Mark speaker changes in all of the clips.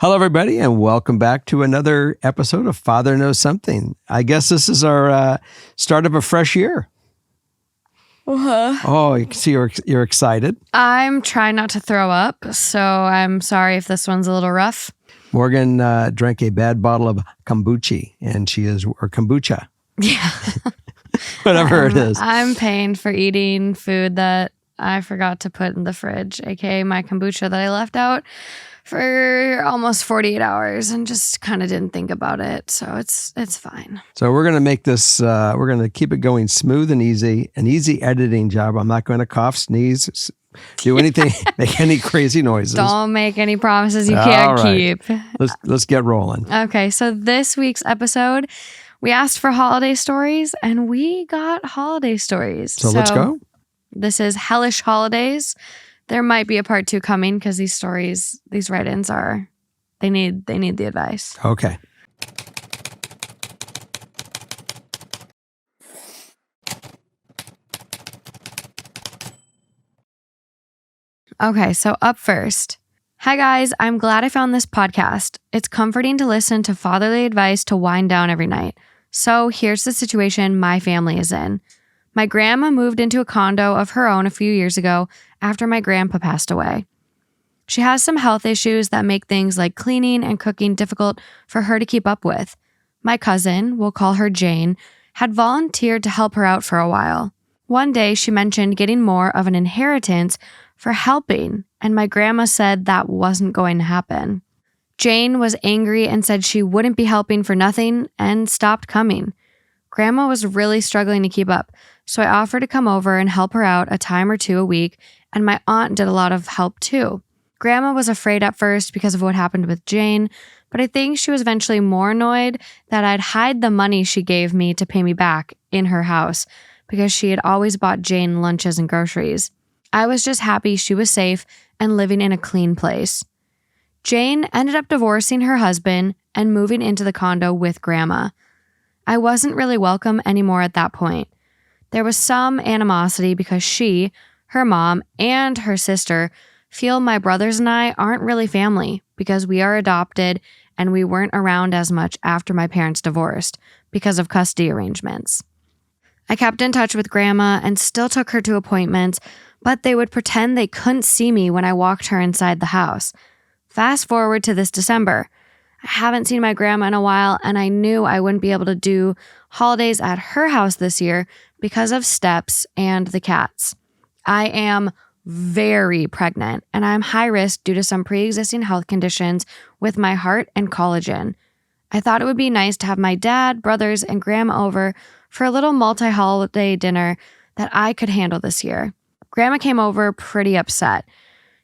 Speaker 1: Hello, everybody, and welcome back to another episode of Father Knows Something. I guess this is our start of a fresh year. Oh, you can see you're excited.
Speaker 2: I'm trying not to throw up, so I'm sorry if this one's a little rough.
Speaker 1: Morgan drank a bad bottle of kombucha, or kombucha.
Speaker 2: Yeah.
Speaker 1: Whatever it is.
Speaker 2: I'm paying for eating food that I forgot to put in the fridge, aka my kombucha that I left out for almost 48 hours and just kind of didn't think about it. So it's fine.
Speaker 1: So we're going to make this, we're going to keep it going smooth and easy, an easy editing job. I'm not going to cough, sneeze, do anything, make any crazy noises.
Speaker 2: Don't make any promises you can't keep.
Speaker 1: Let's get rolling.
Speaker 2: Okay, so this week's episode, we asked for holiday stories and we got holiday stories.
Speaker 1: So let's go.
Speaker 2: This is Hellish holidays. There might be a part 2 coming because these stories, these write-ins they need the advice.
Speaker 1: Okay.
Speaker 2: Okay, so up first. Hi guys, I'm glad I found this podcast. It's comforting to listen to fatherly advice to wind down every night. So here's the situation my family is in. My grandma moved into a condo of her own a few years ago after my grandpa passed away. She has some health issues that make things like cleaning and cooking difficult for her to keep up with. My cousin, we'll call her Jane, had volunteered to help her out for a while. One day she mentioned getting more of an inheritance for helping, and my grandma said that wasn't going to happen. Jane was angry and said she wouldn't be helping for nothing and stopped coming. Grandma was really struggling to keep up, so I offered to come over and help her out a time or two a week, and my aunt did a lot of help too. Grandma was afraid at first because of what happened with Jane, but I think she was eventually more annoyed that I'd hide the money she gave me to pay me back in her house because she had always bought Jane lunches and groceries. I was just happy she was safe and living in a clean place. Jane ended up divorcing her husband and moving into the condo with Grandma. I wasn't really welcome anymore at that point. There was some animosity because she, her mom, and her sister feel my brothers and I aren't really family because we are adopted and we weren't around as much after my parents divorced because of custody arrangements. I kept in touch with Grandma and still took her to appointments, but they would pretend they couldn't see me when I walked her inside the house. Fast forward to this December. I haven't seen my grandma in a while, and I knew I wouldn't be able to do holidays at her house this year because of steps and the cats. I am very pregnant, and I'm high risk due to some pre-existing health conditions with my heart and collagen. I thought it would be nice to have my dad, brothers, and grandma over for a little multi-holiday dinner that I could handle this year. Grandma came over pretty upset.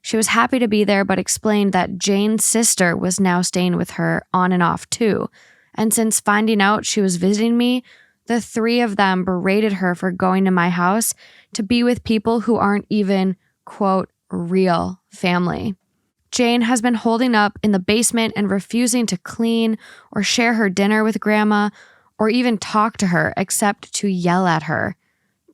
Speaker 2: She was happy to be there, but explained that Jane's sister was now staying with her on and off too. And since finding out she was visiting me, the 3 of them berated her for going to my house to be with people who aren't even, quote, real family. Jane has been holding up in the basement and refusing to clean or share her dinner with Grandma or even talk to her except to yell at her.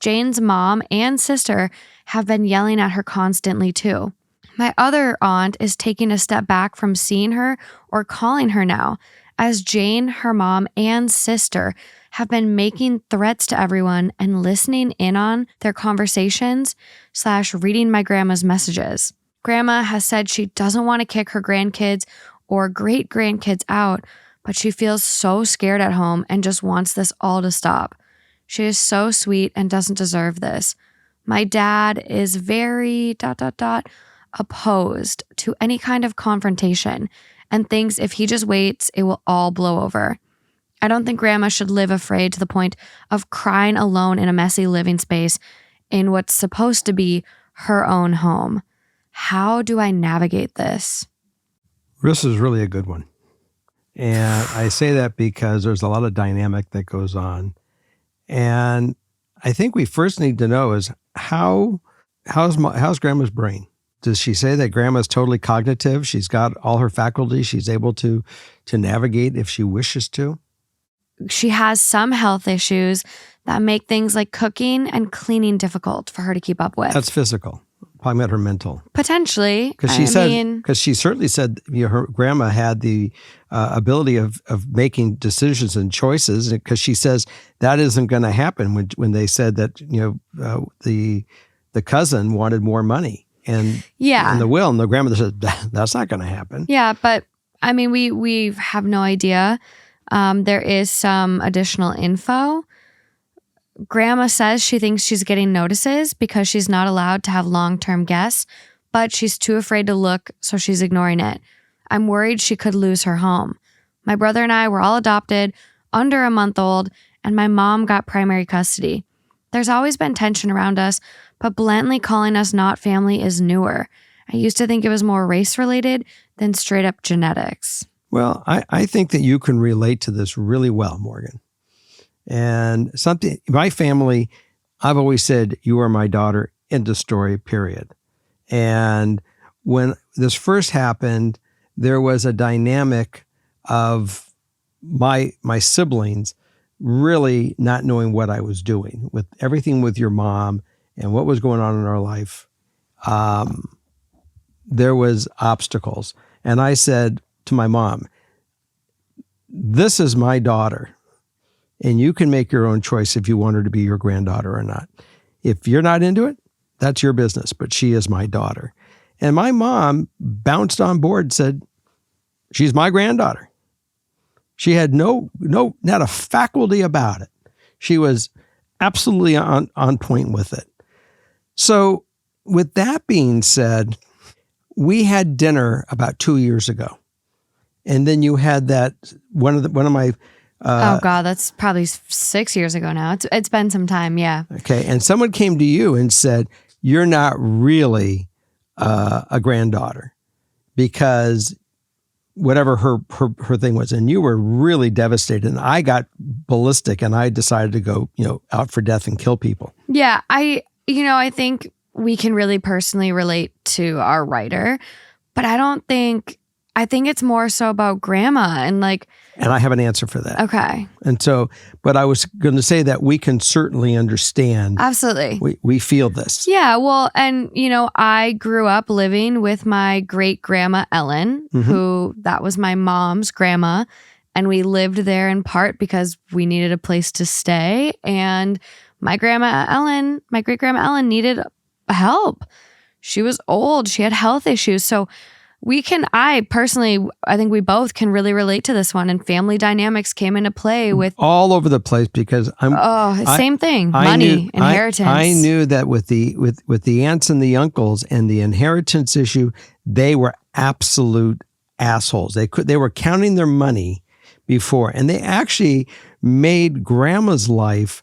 Speaker 2: Jane's mom and sister have been yelling at her constantly too. My other aunt is taking a step back from seeing her or calling her now, as Jane, her mom, and sister have been making threats to everyone and listening in on their conversations / reading my grandma's messages. Grandma has said she doesn't want to kick her grandkids or great-grandkids out, but she feels so scared at home and just wants this all to stop. She is so sweet and doesn't deserve this. My dad is very ... opposed to any kind of confrontation and thinks if he just waits, it will all blow over. I don't think Grandma should live afraid to the point of crying alone in a messy living space in what's supposed to be her own home. How do I navigate this?
Speaker 1: This is really a good one. And I say that because there's a lot of dynamic that goes on. And I think we first need to know is how's Grandma's brain? Does she say that Grandma's totally cognitive? She's got all her faculties. She's able to navigate if she wishes to?
Speaker 2: She has some health issues that make things like cooking and cleaning difficult for her to keep up with.
Speaker 1: That's physical. Talking about her mental.
Speaker 2: Potentially.
Speaker 1: Because she certainly said her grandma had the ability of making decisions and choices. Because she says that isn't going to happen when they said that the cousin wanted more money and in the will, and the grandmother said that's not going to happen.
Speaker 2: Yeah, but I mean, we have no idea. There is some additional info. Grandma says she thinks she's getting notices because she's not allowed to have long-term guests, but she's too afraid to look, so she's ignoring it. I'm worried she could lose her home. My brother and I were all adopted, under a month old, and my mom got primary custody. There's always been tension around us, but bluntly calling us not family is newer. I used to think it was more race-related than straight-up genetics.
Speaker 1: Well, I think that you can relate to this really well, Morgan. And my family, I've always said, you are my daughter, end of story, period. And when this first happened, there was a dynamic of my siblings really not knowing what I was doing with everything with your mom and what was going on in our life. There was obstacles. And I said to my mom, this is my daughter. And you can make your own choice if you want her to be your granddaughter or not. If you're not into it, that's your business, but she is my daughter. And my mom bounced on board, said, she's my granddaughter. She had not a faculty about it. She was absolutely on point with it. So with that being said, we had dinner about 2 years ago. And then you had that, one of my
Speaker 2: oh God, that's probably 6 years ago now. It's been some time, yeah.
Speaker 1: Okay, and someone came to you and said, you're not really a granddaughter because whatever her thing was, and you were really devastated. And I got ballistic and I decided to go, out for death and kill people.
Speaker 2: Yeah, I think we can really personally relate to our writer, but I think it's more so about grandma and
Speaker 1: And I have an answer for that.
Speaker 2: Okay.
Speaker 1: And so, but I was going to say that we can certainly understand.
Speaker 2: Absolutely.
Speaker 1: We feel this.
Speaker 2: Yeah. Well, and I grew up living with my great grandma Ellen, who that was my mom's grandma. And we lived there in part because we needed a place to stay. And my great grandma Ellen needed help. She was old. She had health issues. So I think we both can really relate to this one, and family dynamics came into play with
Speaker 1: all over the place because
Speaker 2: same thing, money, inheritance.
Speaker 1: I knew that with the aunts and the uncles and the inheritance issue, they were absolute assholes. They were counting their money before, and they actually made grandma's life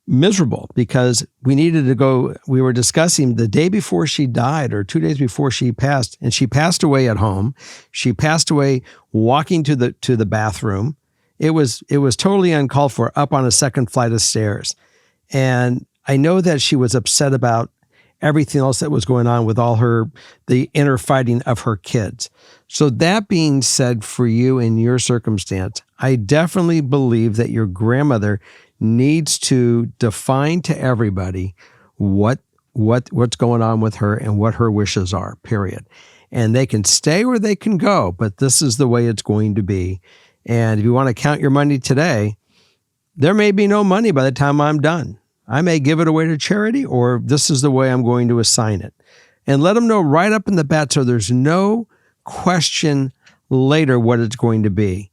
Speaker 1: miserable because we were discussing the day before she died or 2 days before she passed, and she passed away at home. She passed away walking to the bathroom. It was totally uncalled for, up on a second flight of stairs. And I know that she was upset about everything else that was going on with all the inner fighting of her kids. So that being said, for you in your circumstance, I definitely believe that your grandmother needs to define to everybody what's going on with her and what her wishes are, period. And they can stay or they can go, but this is the way it's going to be. And if you want to count your money today, there may be no money by the time I'm done. I may give it away to charity, or this is the way I'm going to assign it. And let them know right up in the bat so there's no question later what it's going to be.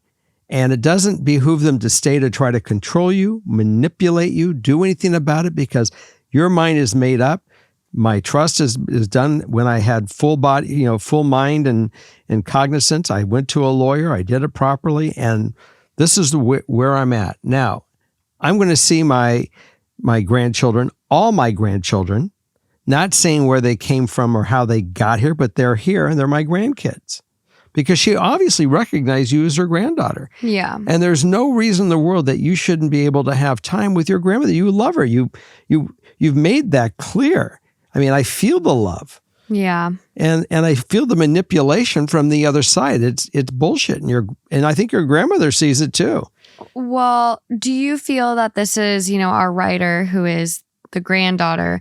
Speaker 1: And it doesn't behoove them to stay to try to control you, manipulate you, do anything about it, because your mind is made up. My trust is done when I had full body, full mind and cognizance. I went to a lawyer. I did it properly. And this is where I'm at. Now, I'm going to see my grandchildren, all my grandchildren, not saying where they came from or how they got here, but they're here and they're my grandkids. Because she obviously recognized you as her granddaughter.
Speaker 2: Yeah.
Speaker 1: And there's no reason in the world that you shouldn't be able to have time with your grandmother. You love her. You've made that clear. I mean, I feel the love.
Speaker 2: Yeah.
Speaker 1: And I feel the manipulation from the other side. It's bullshit. And I think your grandmother sees it too.
Speaker 2: Well, do you feel that this is, our writer who is the granddaughter,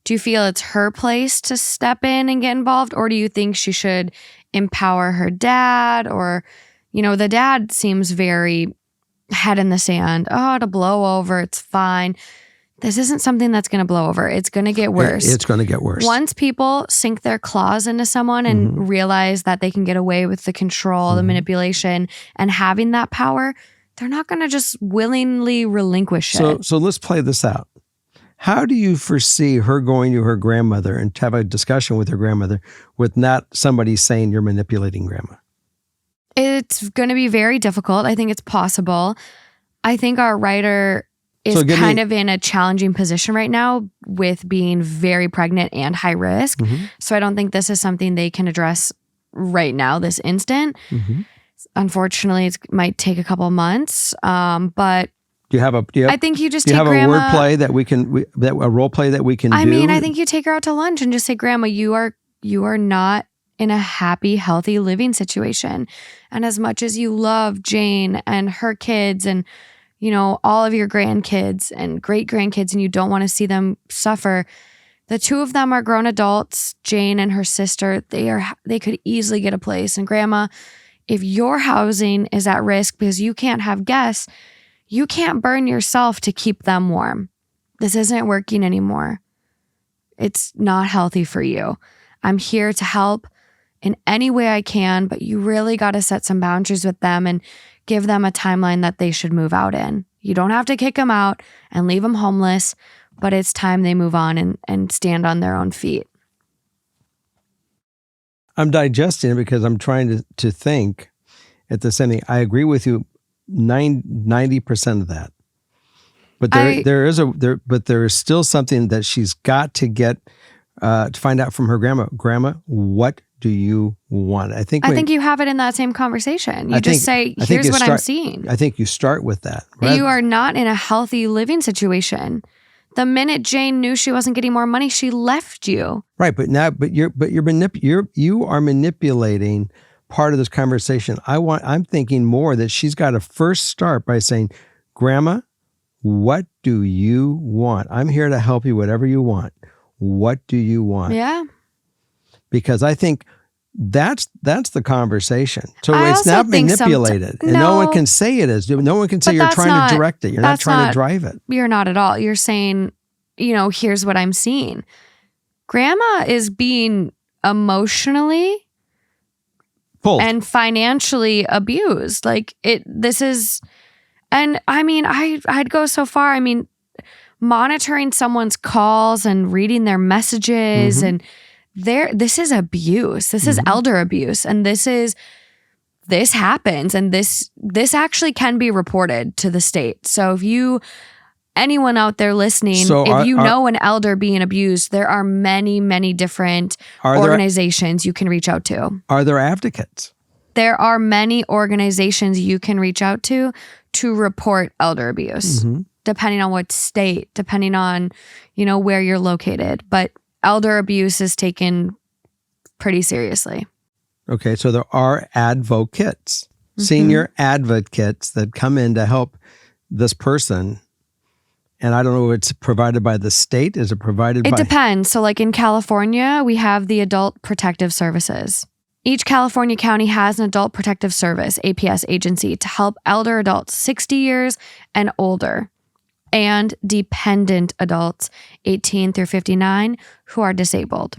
Speaker 2: Do you feel it's her place to step in and get involved? Or do you think she should empower her dad? Or, the dad seems very head in the sand. Oh, it'll blow over. It's fine. This isn't something that's going to blow over. It's going to get worse.
Speaker 1: It's going to get worse.
Speaker 2: Once people sink their claws into someone and realize that they can get away with the control, the manipulation, and having that power, they're not going to just willingly relinquish it.
Speaker 1: So let's play this out. How do you foresee her going to her grandmother and to have a discussion with her grandmother with not somebody saying you're manipulating grandma?
Speaker 2: It's going to be very difficult. I think it's possible. I think our writer is kind of in a challenging position right now with being very pregnant and high risk. So I don't think this is something they can address right now, this instant. Unfortunately, it might take a couple of months. But I think you just take grandma.
Speaker 1: Do you have a word play that we can, a role play that we can do?
Speaker 2: I mean, I think you take her out to lunch and just say, Grandma, you are not in a happy, healthy living situation. And as much as you love Jane and her kids and all of your grandkids and great grandkids, and you don't want to see them suffer. The two of them are grown adults, Jane and her sister. They could easily get a place. And Grandma, if your housing is at risk because you can't have guests, you can't burn yourself to keep them warm. This isn't working anymore. It's not healthy for you. I'm here to help in any way I can, but you really got to set some boundaries with them and give them a timeline that they should move out in. You don't have to kick them out and leave them homeless, but it's time they move on and stand on their own feet.
Speaker 1: I'm digesting it because I'm trying to think at the same thing. I agree with you 90% of that. But there is still something that she's got to get to find out from her grandma. Grandma, what do you want? I think
Speaker 2: you have it in that same conversation. You just say, here's what I'm seeing.
Speaker 1: I think you start with that.
Speaker 2: Right? You are not in a healthy living situation. The minute Jane knew she wasn't getting more money, she left you.
Speaker 1: Right, but you are manipulating part of this conversation. I'm thinking more that she's got to first start by saying, Grandma, what do you want? I'm here to help you, whatever you want. What do you want?
Speaker 2: Yeah.
Speaker 1: Because I think that's the conversation. So it's not manipulated. And no one can say it is. No one can say you're trying to direct it. You're not trying to drive it.
Speaker 2: You're not at all. You're saying, here's what I'm seeing. Grandma is being emotionally
Speaker 1: pulled
Speaker 2: and financially abused. And I mean, I'd go so far. I mean, monitoring someone's calls and reading their messages and this is abuse. This is elder abuse. And this happens. And this actually can be reported to the state. So if anyone out there listening, if you know an elder being abused, there are many, many different organizations you can reach out to.
Speaker 1: Are there advocates?
Speaker 2: There are many organizations you can reach out to report elder abuse, depending on what state, depending on, where you're located. But elder abuse is taken pretty seriously.
Speaker 1: Okay, so there are advocates, senior advocates that come in to help this person. And I don't know if it's provided by the state. Is it provided by...
Speaker 2: It depends. So like in California, we have the Adult Protective Services. Each California county has an Adult Protective Service, APS agency, to help elder adults 60 years and older and dependent adults 18 through 59 who are disabled.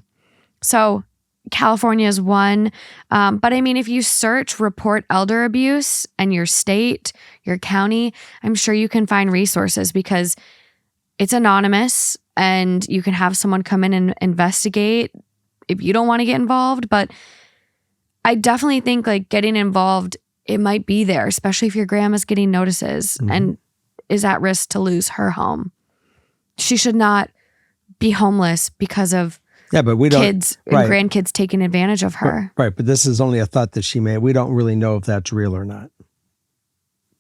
Speaker 2: So California is one. But I mean, if you search report elder abuse and your state, your county, I'm sure you can find resources because it's anonymous and you can have someone come in and investigate if you don't want to get involved. But I definitely think like getting involved, it might be there, especially if your grandma's getting notices and is at risk to lose her home. She should not be homeless because of kids and grandkids taking advantage of her.
Speaker 1: Right, but this is only a thought that she made. We don't really know if that's real or not.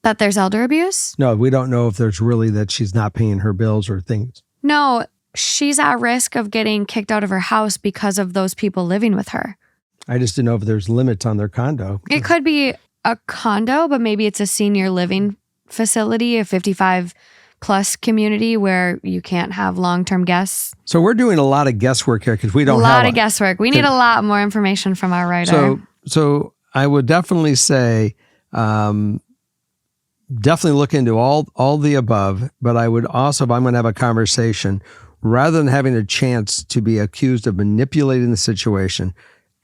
Speaker 2: That there's elder abuse?
Speaker 1: No, we don't know if there's really that she's not paying her bills or things.
Speaker 2: No, she's at risk of getting kicked out of her house because of those people living with her.
Speaker 1: I just didn't know if there's limits on their condo.
Speaker 2: It could be a condo, but maybe it's a senior living facility, a 55 plus community where you can't have long-term guests.
Speaker 1: So we're doing a lot of guesswork here because we
Speaker 2: A
Speaker 1: don't
Speaker 2: lot
Speaker 1: have
Speaker 2: of guesswork. We need a lot more information from our writer.
Speaker 1: So I would definitely say, definitely look into all the above, but I would also, if I'm going to have a conversation, rather than having a chance to be accused of manipulating the situation,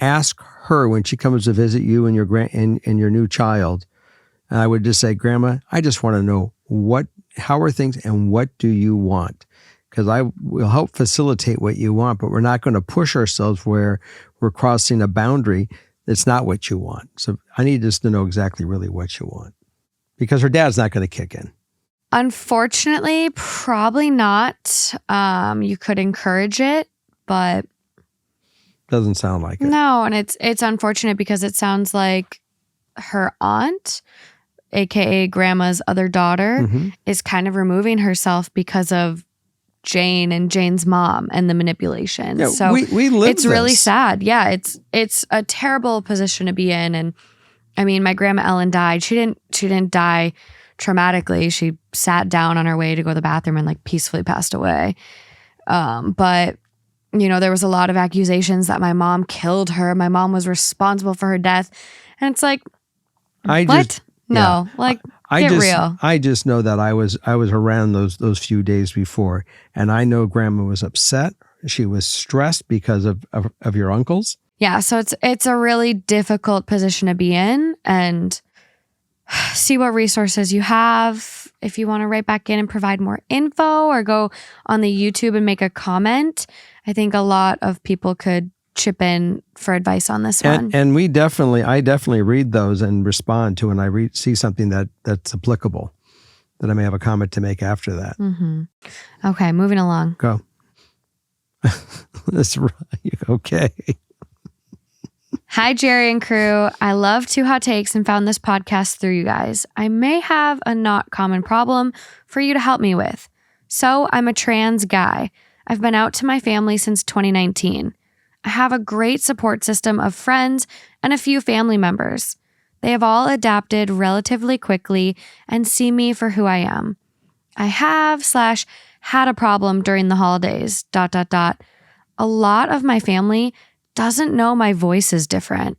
Speaker 1: ask her when she comes to visit you and and your new child. And I would just say, Grandma, I just want to know how are things and what do you want? Because I will help facilitate what you want, but we're not going to push ourselves where we're crossing a boundary that's not what you want. So I need just to know exactly really what you want. Because her dad's not going to kick in.
Speaker 2: Unfortunately, probably not. You could encourage it, but
Speaker 1: doesn't sound like it.
Speaker 2: No, and it's unfortunate because it sounds like her aunt, aka Grandma's other daughter, is kind of removing herself because of Jane and Jane's mom and the manipulation.
Speaker 1: Yeah,
Speaker 2: so
Speaker 1: we live
Speaker 2: it's
Speaker 1: this.
Speaker 2: really sad. Yeah, it's a terrible position to be in. And I mean, my grandma Ellen died. She didn't die traumatically. She sat down on her way to go to the bathroom and like peacefully passed away. But you know, there was a lot of accusations that my mom killed her. My mom was responsible for her death. And it's like, what? No, like, get real.
Speaker 1: I just know that I was around those few days before, and I know Grandma was upset. She was stressed because of your uncles.
Speaker 2: Yeah, so it's a really difficult position to be in, and see what resources you have. If you want to write back in and provide more info or go on the YouTube and make a comment, I think a lot of people could chip in for advice on this one.
Speaker 1: And I definitely read those and respond to when I see something that's applicable, that I may have a comment to make after that.
Speaker 2: Mm-hmm. Okay, moving along.
Speaker 1: Go. That's right. Okay.
Speaker 2: Hi, Jerry and crew. I love Two Hot Takes and found this podcast through you guys. I may have a not common problem for you to help me with. So I'm a trans guy. I've been out to my family since 2019. I have a great support system of friends and a few family members. They have all adapted relatively quickly and see me for who I am. I have/had a problem during the holidays, ... A lot of my family doesn't know my voice is different.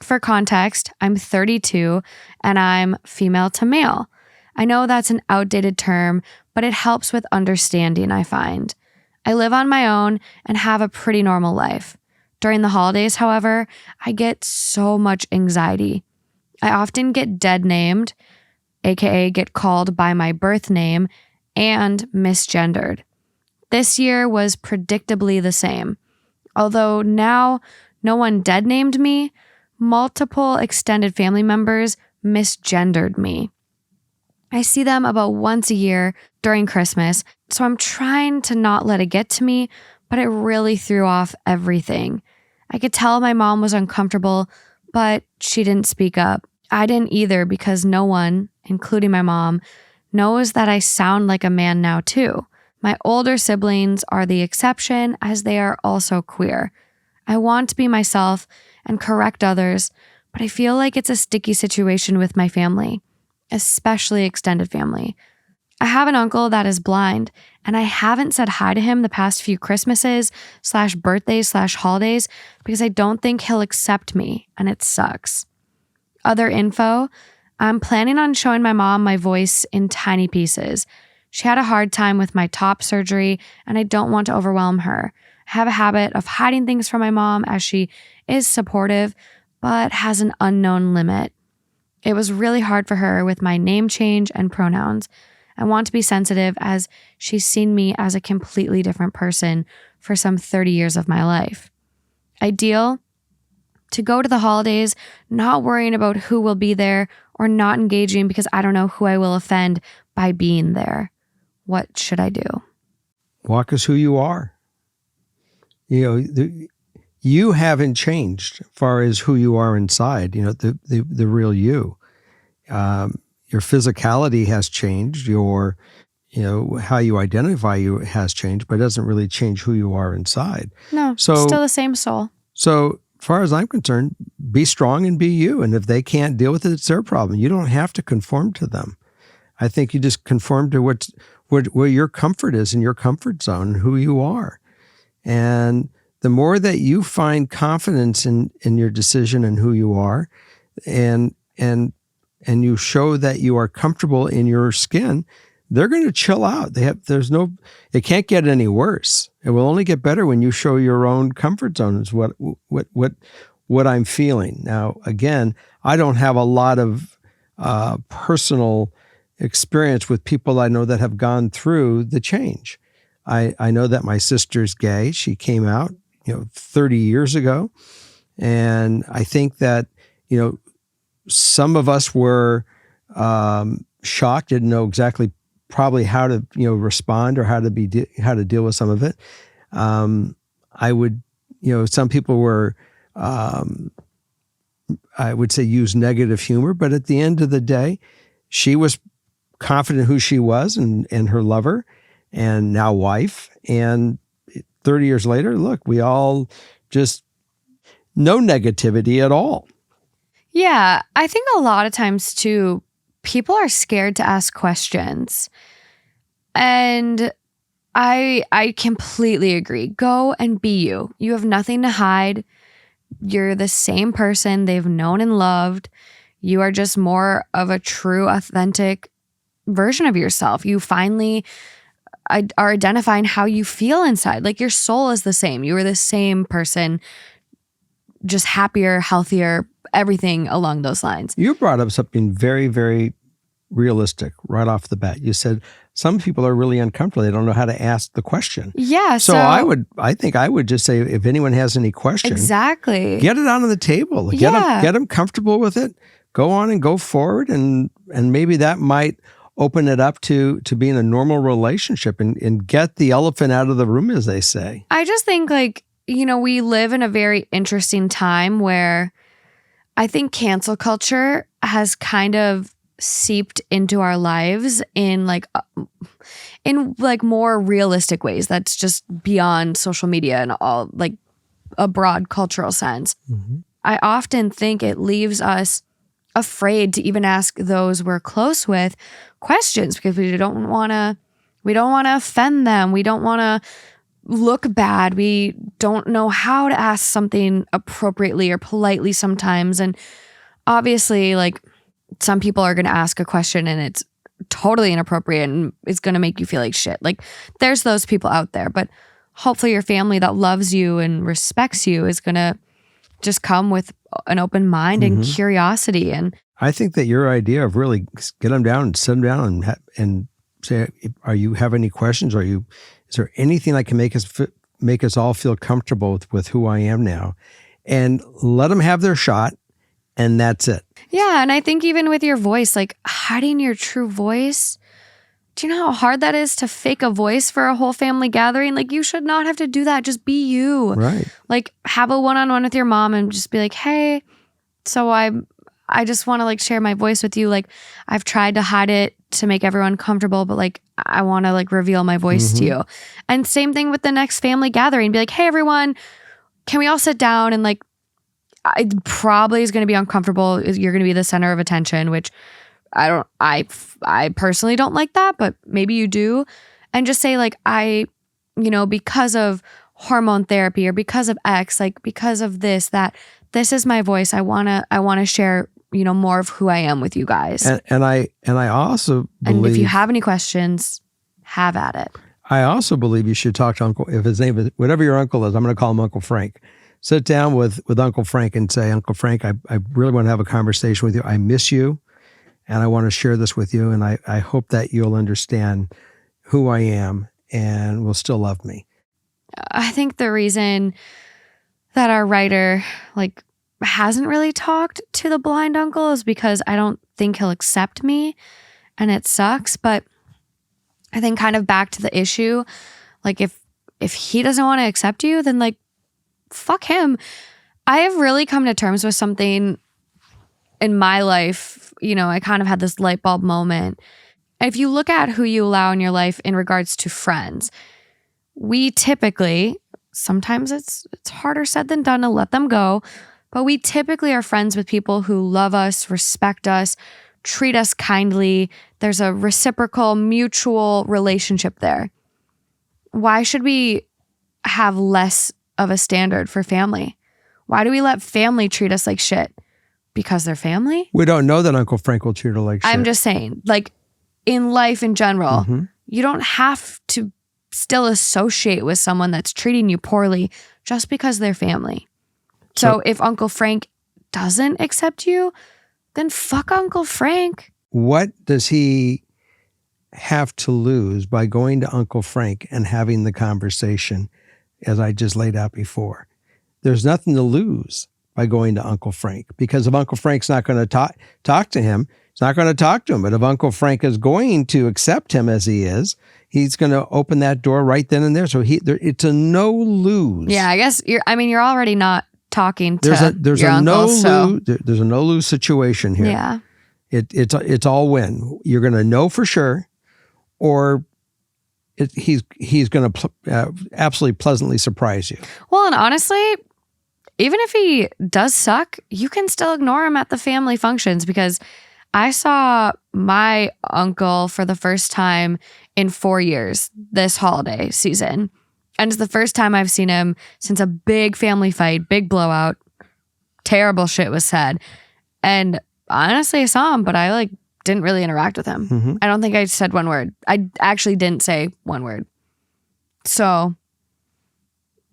Speaker 2: For context, I'm 32 and I'm female to male. I know that's an outdated term, but it helps with understanding, I find. I live on my own and have a pretty normal life. During the holidays, however, I get so much anxiety. I often get dead named, aka get called by my birth name, and misgendered. This year was predictably the same. Although now no one dead named me, multiple extended family members misgendered me. I see them about once a year during Christmas, so I'm trying to not let it get to me, but it really threw off everything. I could tell my mom was uncomfortable, but she didn't speak up. I didn't either because no one, including my mom, knows that I sound like a man now too. My older siblings are the exception as they are also queer. I want to be myself and correct others, but I feel like it's a sticky situation with my family, especially extended family. I have an uncle that is blind, and I haven't said hi to him the past few Christmases/birthdays/holidays because I don't think he'll accept me, and it sucks. Other info, I'm planning on showing my mom my voice in tiny pieces. She had a hard time with my top surgery, and I don't want to overwhelm her. I have a habit of hiding things from my mom as she is supportive, but has an unknown limit. It was really hard for her with my name change and pronouns. I want to be sensitive as she's seen me as a completely different person for some 30 years of my life. Ideal? To go to the holidays, not worrying about who will be there or not engaging because I don't know who I will offend by being there. What should I do?
Speaker 1: Walk as who you are. You haven't changed as far as who you are inside, the real you. Your physicality has changed. Your, how you identify you has changed, but it doesn't really change who you are inside.
Speaker 2: No, still the same soul.
Speaker 1: So as far as I'm concerned, be strong and be you. And if they can't deal with it, it's their problem. You don't have to conform to them. I think you just conform to where your comfort is in your comfort zone, who you are. And the more that you find confidence in your decision and who you are, and you show that you are comfortable in your skin, they're going to chill out. It can't get any worse. It will only get better when you show your own comfort zone is what I'm feeling. Now, again, I don't have a lot of personal experience with people I know that have gone through the change. I know that my sister's gay. She came out, 30 years ago. And I think that, some of us were shocked, didn't know exactly probably how to, respond or how to deal with some of it. I would, some people were, I would say, use negative humor, but at the end of the day, she was confident who she was and her lover and now wife. And 30 years later, look, we all just no negativity at all.
Speaker 2: Yeah, I think a lot of times too, people are scared to ask questions. And I completely agree. Go and be you. You have nothing to hide. You're the same person they've known and loved. You are just more of a true, authentic version of yourself. You finally are identifying how you feel inside. Like your soul is the same. You are the same person, just happier, healthier, everything along those lines.
Speaker 1: You brought up something very, very realistic right off the bat. You said some people are really uncomfortable. They don't know how to ask the question.
Speaker 2: Yeah.
Speaker 1: So I think I would just say, if anyone has any questions,
Speaker 2: exactly,
Speaker 1: get it out on the table. Get them comfortable with it. Go on and go forward. And maybe that might open it up to be in a normal relationship and get the elephant out of the room, as they say.
Speaker 2: I just think we live in a very interesting time where I think cancel culture has kind of seeped into our lives in more realistic ways. That's just beyond social media and all, like a broad cultural sense.
Speaker 1: Mm-hmm.
Speaker 2: I often think it leaves us afraid to even ask those we're close with questions because we don't want to offend them. We don't want to look bad. We don't know how to ask something appropriately or politely sometimes. And obviously, some people are going to ask a question and it's totally inappropriate and it's going to make you feel like shit. There's those people out there, but hopefully your family that loves you and respects you is going to just come with an open mind and curiosity. And
Speaker 1: I think that your idea of really get them down and sit them down and say, "Are you have any questions? Is there anything that can make us all feel comfortable with who I am now?" And let them have their shot, and that's it.
Speaker 2: Yeah, and I think even with your voice, hiding your true voice, do you know how hard that is to fake a voice for a whole family gathering? You should not have to do that. Just be you.
Speaker 1: Right.
Speaker 2: Have a one-on-one with your mom and just be like, "Hey, so I just want to share my voice with you. I've tried to hide it to make everyone comfortable, but I want to reveal my voice to you." And same thing with the next family gathering. Be like, "Hey everyone, can we all sit down?" And it probably is going to be uncomfortable. You're going to be the center of attention, which I personally don't like that, but maybe you do. And just say because of hormone therapy or because of X, because of this, that this is my voice. I want to share, more of who I am with you guys.
Speaker 1: And I also believe,
Speaker 2: and if you have any questions, have at it.
Speaker 1: I also believe you should talk to Uncle, if his name is, whatever your uncle is, I'm going to call him Uncle Frank. Sit down with Uncle Frank and say, "Uncle Frank, I really want to have a conversation with you. I miss you, and I want to share this with you, and I hope that you'll understand who I am and will still love me."
Speaker 2: I think the reason that our writer hasn't really talked to the blind uncle is because I don't think he'll accept me, and it sucks. But I think kind of back to the issue, if he doesn't want to accept you, then fuck him. I have really come to terms with something in my life. I kind of had this light bulb moment. If you look at who you allow in your life in regards to friends, we typically, sometimes it's harder said than done to let them go, but we typically are friends with people who love us, respect us, treat us kindly. There's a reciprocal, mutual relationship there. Why should we have less of a standard for family? Why do we let family treat us like shit? Because they're family?
Speaker 1: We don't know that Uncle Frank will treat her like shit.
Speaker 2: I'm just saying, like in life in general, you don't have to still associate with someone that's treating you poorly just because they're family. So if Uncle Frank doesn't accept you, then fuck Uncle Frank.
Speaker 1: What does he have to lose by going to Uncle Frank and having the conversation as I just laid out before? There's nothing to lose by going to Uncle Frank, because if Uncle Frank's not going to talk to him, he's not going to talk to him. But if Uncle Frank is going to accept him as he is, he's going to open that door right then and there. So it's a no lose.
Speaker 2: Yeah, I guess you're already not talking to
Speaker 1: there's
Speaker 2: your
Speaker 1: a
Speaker 2: uncle,
Speaker 1: there's a no lose situation here.
Speaker 2: Yeah.
Speaker 1: It's all win. You're going to know for sure, or he's going to absolutely pleasantly surprise you.
Speaker 2: Well, and honestly, even if he does suck, you can still ignore him at the family functions, because I saw my uncle for the first time in 4 years this holiday season. And it's the first time I've seen him since a big family fight, big blowout, terrible shit was said. And honestly, I saw him, but I didn't really interact with him. I don't think I said one word. I actually didn't say one word. So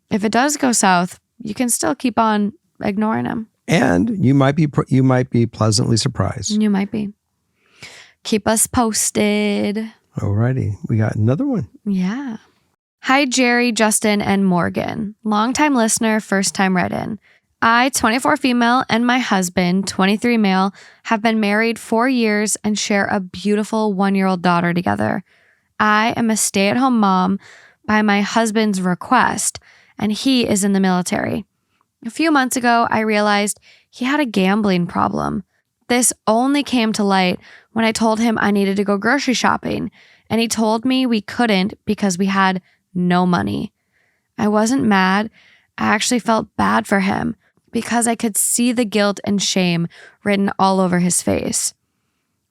Speaker 2: if it does go south, you can still keep on ignoring him.
Speaker 1: And you might be pleasantly surprised.
Speaker 2: You might be. Keep us posted.
Speaker 1: Alrighty. We got another one.
Speaker 2: Yeah. Hi, Jerry, Justin, and Morgan. Longtime listener, first time write-in. I, 24 female, and my husband, 23 male, have been married 4 years and share a beautiful 1-year-old daughter together. I am a stay-at-home mom by my husband's request, and he is in the military. A few months ago, I realized he had a gambling problem. This only came to light when I told him I needed to go grocery shopping, and he told me we couldn't because we had no money. I wasn't mad. I actually felt bad for him because I could see the guilt and shame written all over his face.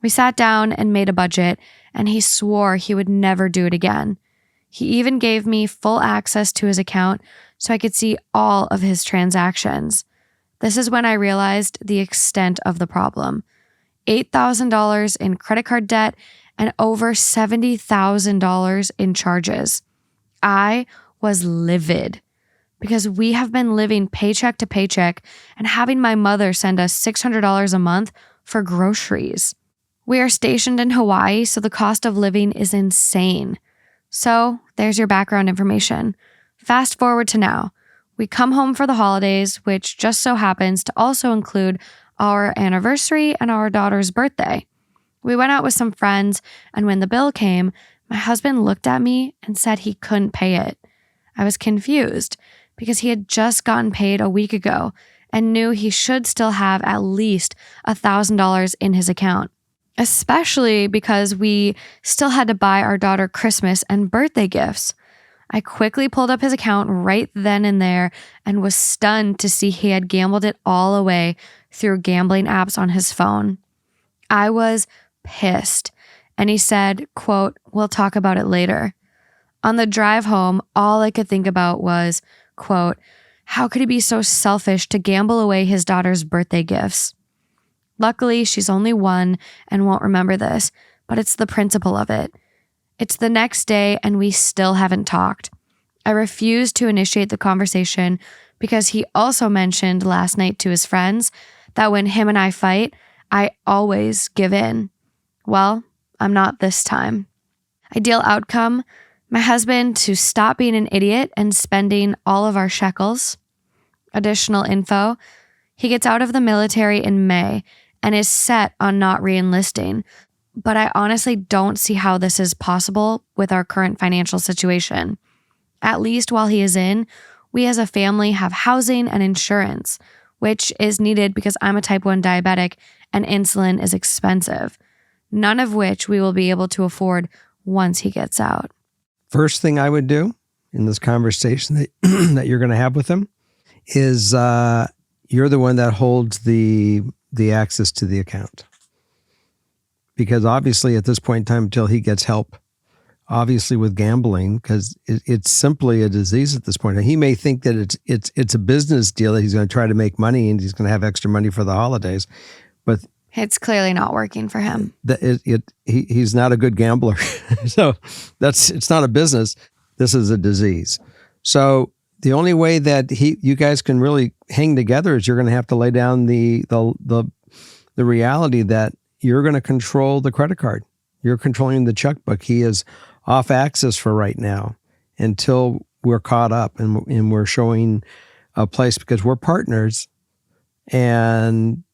Speaker 2: We sat down and made a budget, and he swore he would never do it again. He even gave me full access to his account so I could see all of his transactions. This is when I realized the extent of the problem. $8,000 in credit card debt and over $70,000 in charges. I was livid because we have been living paycheck to paycheck and having my mother send us $600 a month for groceries. We are stationed in Hawaii, so the cost of living is insane. So there's your background information. Fast forward to now. We come home for the holidays, which just so happens to also include our anniversary and our daughter's birthday. We went out with some friends, and when the bill came, my husband looked at me and said he couldn't pay it. I was confused because he had just gotten paid a week ago and knew he should still have at least $1,000 in his account, especially because we still had to buy our daughter Christmas and birthday gifts. I quickly pulled up his account right then and there and was stunned to see he had gambled it all away through gambling apps on his phone. I was pissed, and he said, quote, "We'll talk about it later." On the drive home, all I could think about was, quote, "How could he be so selfish to gamble away his daughter's birthday gifts?" Luckily, she's only 1 and won't remember this, but it's the principle of it. It's the next day and we still haven't talked. I refused to initiate the conversation because he also mentioned last night to his friends that when him and I fight, I always give in. Well, I'm not this time. Ideal outcome, my husband to stop being an idiot and spending all of our shekels. Additional info, he gets out of the military in May and is set on not re-enlisting. But I honestly don't see how this is possible with our current financial situation. At least while he is in, we as a family have housing and insurance, which is needed because I'm a type 1 diabetic and insulin is expensive, none of which we will be able to afford once he gets out.
Speaker 1: First thing I would do in this conversation that, that you're going to have with him is you're the one that holds the access to the account. because obviously at this point in time, until he gets help, obviously with gambling, because it's simply a disease at this point. And he may think that it's a business deal that he's going to try to make money and he's going to have extra money for the holidays, but
Speaker 2: It's clearly not working for him.
Speaker 1: He's not a good gambler. So it's not a business. This is a disease. So the only way that you guys can really hang together is you're going to have to lay down the reality that you're going to control the credit card. You're controlling the checkbook. He is off axis for right now until we're caught up and we're showing a place, because we're partners. And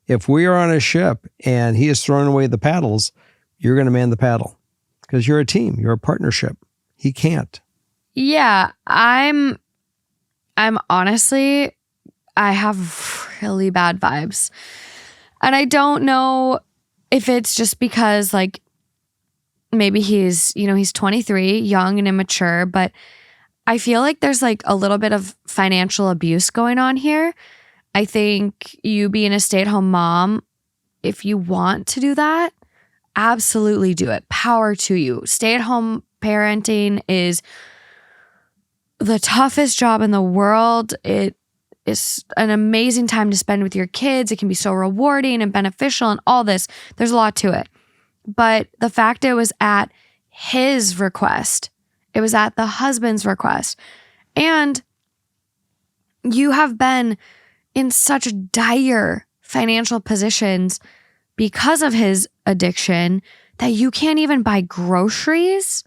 Speaker 1: if we are on a ship and he is throwing away the paddles, you're going to man the paddle because you're a team. You're a partnership. He can't.
Speaker 2: Yeah, I'm honestly, I have really bad vibes. And I don't know if it's just because like maybe he's 23, young and immature, but I feel like there's like a little bit of financial abuse going on here. I think you being a stay-at-home mom, if you want to do that, absolutely do it. Power to you. Stay-at-home parenting is the toughest job in the world. It is an amazing time to spend with your kids. It can be so rewarding and beneficial and all this. There's a lot to it. But the fact it was at his request, it was at the husband's request. And you have been in such dire financial positions because of his addiction that you can't even buy groceries.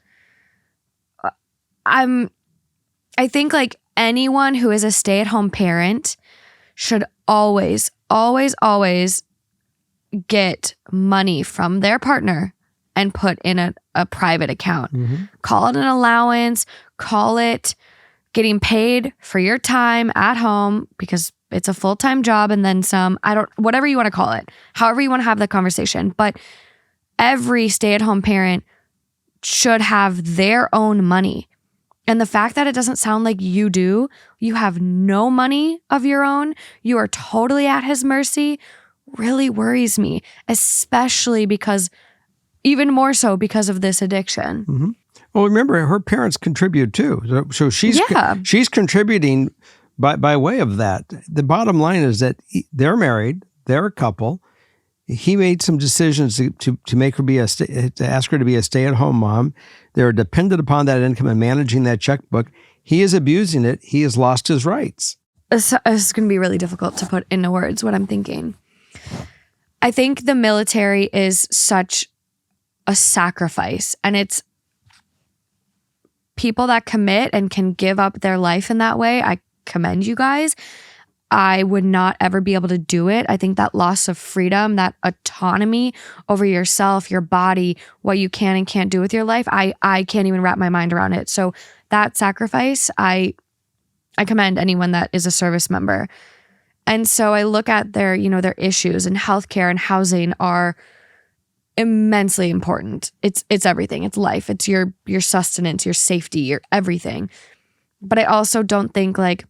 Speaker 2: I think like anyone who is a stay-at-home parent should always, always, always get money from their partner and put in a private account. Mm-hmm. Call it an allowance, call it getting paid for your time at home because it's a full-time job and then some, whatever you want to call it, however you want to have the conversation. But every stay-at-home parent should have their own money. And the fact that it doesn't sound like you do, you have no money of your own, you are totally at his mercy, really worries me, especially because, even more so because of this addiction.
Speaker 1: Mm-hmm. Well, remember, her parents contribute too. So she's contributing by way of that. The bottom line is that they're married, they're a couple. He made some decisions to make her to ask her to be a stay-at-home mom. They're dependent upon that income and managing that checkbook. He is abusing it. He has lost his rights.
Speaker 2: It's going to be really difficult to put into words what I'm thinking. I think the military is such a sacrifice, and it's people that commit and can give up their life in that way. I commend you guys. I would not ever be able to do it. I think that loss of freedom, that autonomy over yourself, your body, what you can and can't do with your life, I can't even wrap my mind around it. So that sacrifice, I commend anyone that is a service member. And so I look at their issues, and healthcare and housing are immensely important. It's everything. It's life. It's your sustenance, your safety, your everything. But I also don't think like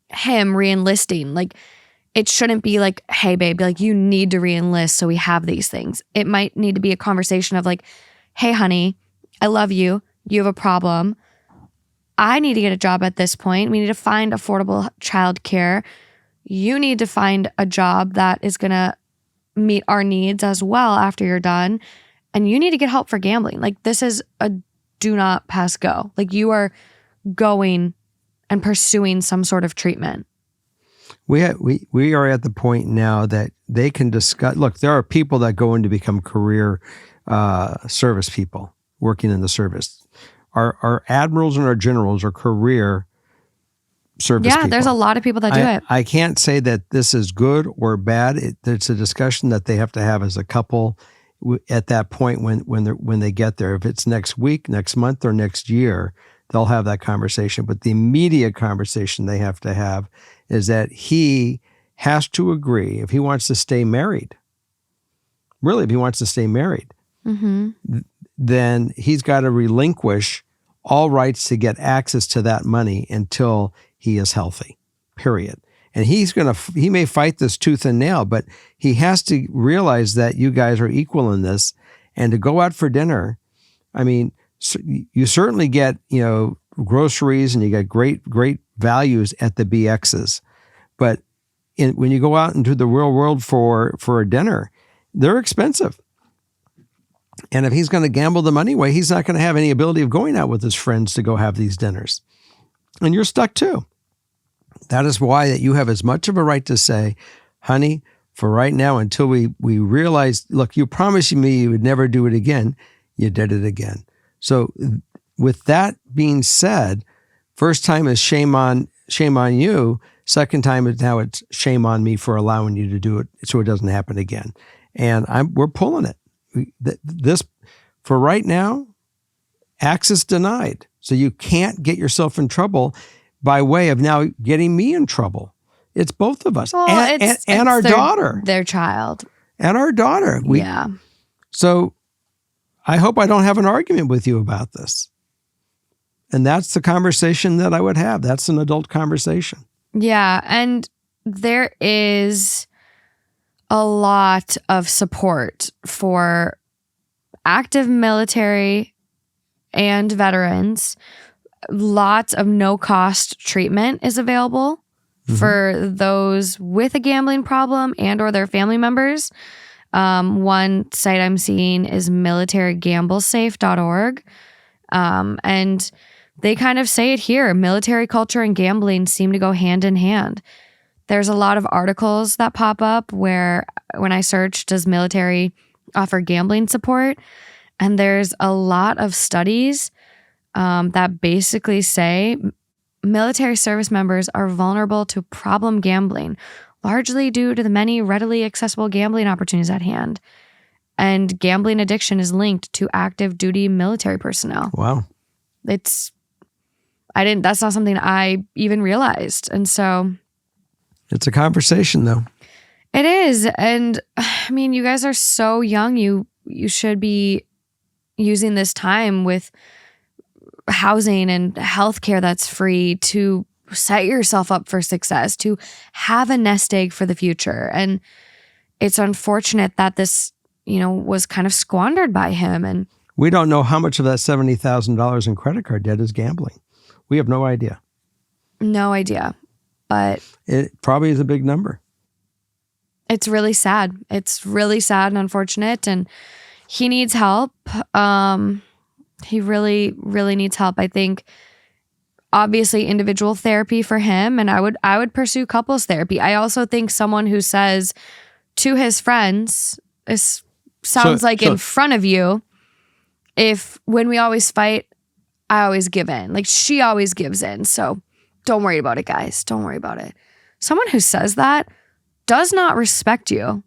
Speaker 2: him re-enlisting, like it shouldn't be like, hey babe, like you need to re-enlist so we have these things. It might need to be a conversation of like, hey honey, I love you. You have a problem. I need to get a job at this point. We need to find affordable childcare. You need to find a job that is going to meet our needs as well after you're done. And you need to get help for gambling. Like this is a do not pass go. Like you are going and pursuing some sort of treatment.
Speaker 1: We are at the point now that they can discuss. Look, there are people that go in to become career service people working in the service. Our admirals and our generals are career service people.
Speaker 2: There's a lot of people that do it.
Speaker 1: I can't say that this is good or bad. It's a discussion that they have to have as a couple at that point when they get there. If it's next week, next month, or next year, they'll have that conversation. But the immediate conversation they have to have is that he has to agree, if he wants to stay married, really, if he wants to stay married, mm-hmm. Then he's got to relinquish all rights to get access to that money until he is healthy, period. And he may fight this tooth and nail, but he has to realize that you guys are equal in this. And to go out for dinner, I mean, you certainly get, groceries and you get great values at the BXs. But when you go out into the real world for a dinner, they're expensive. And if he's going to gamble the money away, he's not going to have any ability of going out with his friends to go have these dinners. And you're stuck too. That is why that you have as much of a right to say, honey, for right now, until we realize, look, you promised me you would never do it again. You did it again. So with that being said, first time is shame on you. Second time is now it's shame on me for allowing you to do it so it doesn't happen again. And we're pulling it. This, for right now, access denied. So you can't get yourself in trouble by way of now getting me in trouble. It's both of us.
Speaker 2: Well,
Speaker 1: and our daughter.
Speaker 2: Their child.
Speaker 1: And our daughter.
Speaker 2: Yeah.
Speaker 1: So I hope I don't have an argument with you about this. And that's the conversation that I would have. That's an adult conversation.
Speaker 2: Yeah. And there is a lot of support for active military and veterans. Lots of no-cost treatment is available for those with a gambling problem and or their family members. One site I'm seeing is militaryGambleSafe.org. And they kind of say it here. Military culture and gambling seem to go hand in hand. There's a lot of articles that pop up where when I search, does military offer gambling support? And there's a lot of studies that basically say military service members are vulnerable to problem gambling, largely due to the many readily accessible gambling opportunities at hand. And gambling addiction is linked to active duty military personnel.
Speaker 1: Wow.
Speaker 2: That's not something I even realized. And so
Speaker 1: it's a conversation though.
Speaker 2: It is. And I mean, you guys are so young. You should be using this time with housing and healthcare that's free to set yourself up for success, to have a nest egg for the future. And it's unfortunate that this, was kind of squandered by him. And
Speaker 1: we don't know how much of that $70,000 in credit card debt is gambling. We have no idea.
Speaker 2: No idea. But
Speaker 1: it probably is a big number.
Speaker 2: It's really sad. It's really sad and unfortunate. And he needs help. He really, really needs help. I think obviously individual therapy for him, and I would pursue couples therapy. I also think someone who says to his friends, this sounds in front of you, if when we always fight, I always give in. Like she always gives in. So don't worry about it, guys. Don't worry about it. Someone who says that does not respect you.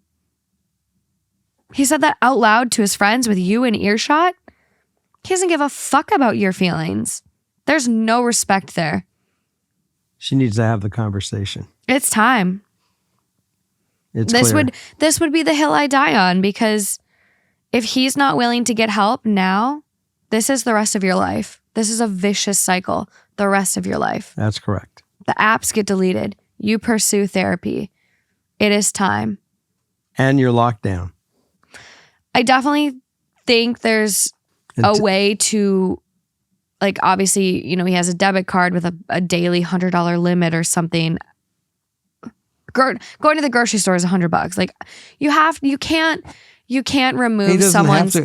Speaker 2: He said that out loud to his friends with you in earshot. He doesn't give a fuck about your feelings. There's no respect there.
Speaker 1: She needs to have the conversation.
Speaker 2: It's time.
Speaker 1: This
Speaker 2: would be the hill I die on, because if he's not willing to get help now, this is the rest of your life. This is a vicious cycle the rest of your life.
Speaker 1: That's correct.
Speaker 2: The apps get deleted. You pursue therapy. It is time.
Speaker 1: And you're locked down.
Speaker 2: I definitely think there's a way to, obviously, he has a debit card with a daily $100 limit or something. Going to the grocery store is $100. You can't remove someone's.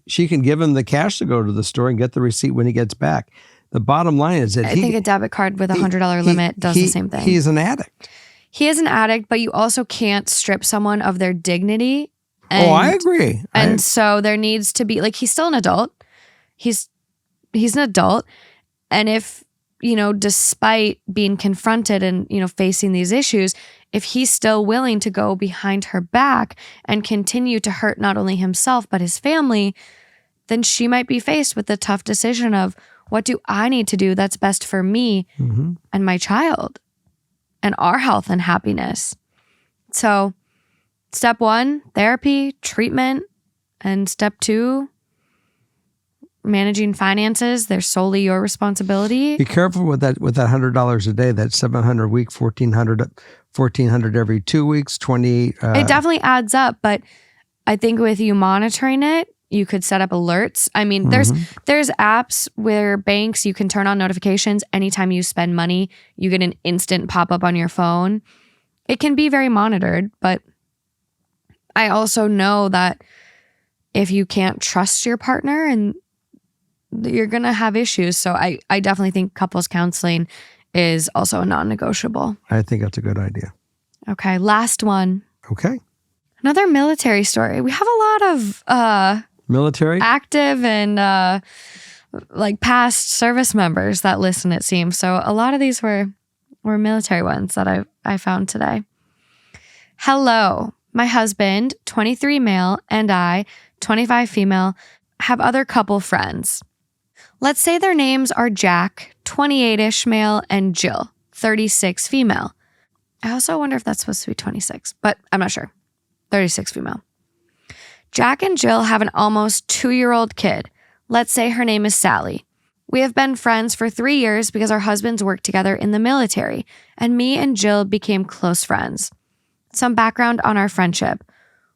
Speaker 1: She can give him the cash to go to the store and get the receipt when he gets back. The bottom line is that
Speaker 2: I think a debit card with a $100 limit does the same thing.
Speaker 1: He's an addict.
Speaker 2: He is an addict, but you also can't strip someone of their dignity.
Speaker 1: I agree.
Speaker 2: So there needs to be, he's still an adult. He's an adult. And if, despite being confronted and, facing these issues, if he's still willing to go behind her back and continue to hurt not only himself, but his family, then she might be faced with the tough decision of, what do I need to do that's best for me and my child and our health and happiness? So step 1, therapy, treatment. And step 2, managing finances, they're solely your responsibility.
Speaker 1: Be careful with that $100 a day. That's $700 a week, $1,400 every 2 weeks, 20.
Speaker 2: It definitely adds up, but I think with you monitoring it, you could set up alerts. I mean, there's apps where banks, you can turn on notifications. Anytime you spend money, you get an instant pop-up on your phone. It can be very monitored, but I also know that if you can't trust your partner, and you're going to have issues. So I definitely think couples counseling is also a non-negotiable.
Speaker 1: I think that's a good idea.
Speaker 2: Okay, last one.
Speaker 1: Okay.
Speaker 2: Another military story. We have a lot of
Speaker 1: military
Speaker 2: active and like past service members that listen, it seems. So a lot of these were military ones that I found today. Hello, my husband, 23 male, and I, 25 female, have other couple friends. Let's say their names are Jack, 28-ish male, and Jill, 36 female. I also wonder if that's supposed to be 26, but I'm not sure. 36 female. Jack and Jill have an almost 2-year-old kid. Let's say her name is Sally. We have been friends for 3 years because our husbands worked together in the military, and me and Jill became close friends. Some background on our friendship.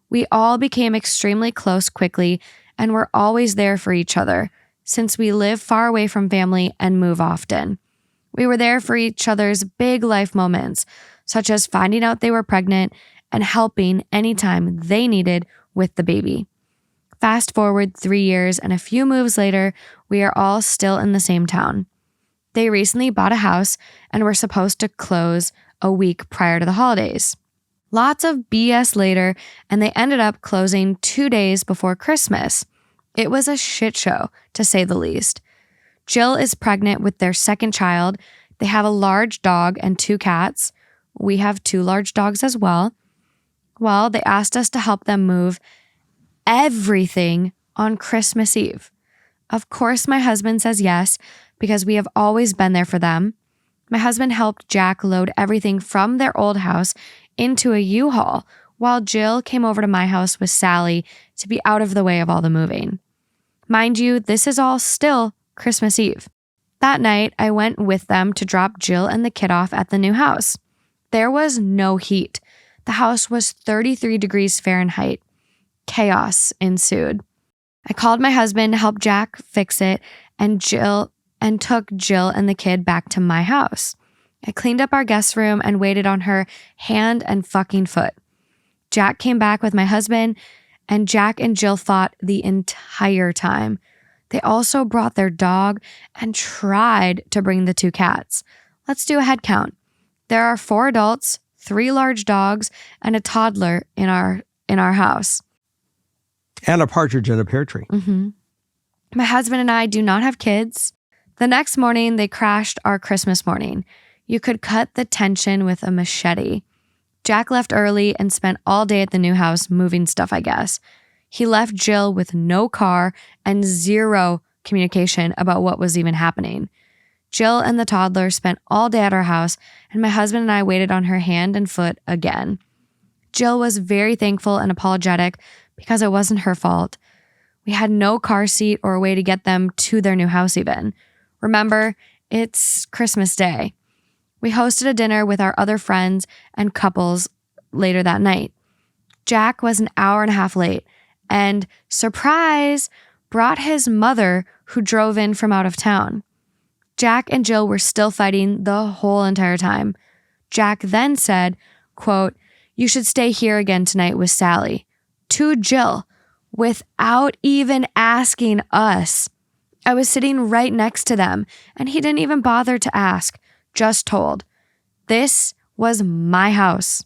Speaker 2: We all became extremely close quickly and were always there for each other since we live far away from family and move often. We were there for each other's big life moments, such as finding out they were pregnant and helping anytime they needed with the baby. Fast forward 3 years and a few moves later, we are all still in the same town. They recently bought a house and were supposed to close a week prior to the holidays. Lots of BS later, and they ended up closing 2 days before Christmas. It was a shit show, to say the least. Jill is pregnant with their second child. They have a large dog and 2 cats. We have 2 large dogs as well. Well, they asked us to help them move everything on Christmas Eve. Of course, my husband says yes, because we have always been there for them. My husband helped Jack load everything from their old house into a U-Haul, while Jill came over to my house with Sally to be out of the way of all the moving. Mind you, this is all still Christmas Eve. That night, I went with them to drop Jill and the kid off at the new house. There was no heat. The house was 33 degrees Fahrenheit. Chaos ensued. I called my husband to help Jack fix it and took Jill and the kid back to my house. I cleaned up our guest room and waited on her hand and fucking foot. Jack came back with my husband, and Jack and Jill fought the entire time. They also brought their dog and tried to bring the 2 cats. Let's do a head count. There are 4 adults, 3 large dogs, and a toddler in our house.
Speaker 1: And a partridge in a pear tree.
Speaker 2: Mm-hmm. My husband and I do not have kids. The next morning, they crashed our Christmas morning. You could cut the tension with a machete. Jack left early and spent all day at the new house moving stuff, I guess. He left Jill with no car and 0 communication about what was even happening. Jill and the toddler spent all day at our house, and my husband and I waited on her hand and foot again. Jill was very thankful and apologetic because it wasn't her fault. We had no car seat or a way to get them to their new house even. Remember, it's Christmas Day. We hosted a dinner with our other friends and couples later that night. Jack was an hour and a half late and, surprise, brought his mother who drove in from out of town. Jack and Jill were still fighting the whole entire time. Jack then said, quote, "You should stay here again tonight with Sally," to Jill, without even asking us. I was sitting right next to them, and he didn't even bother to ask, just told. This was my house.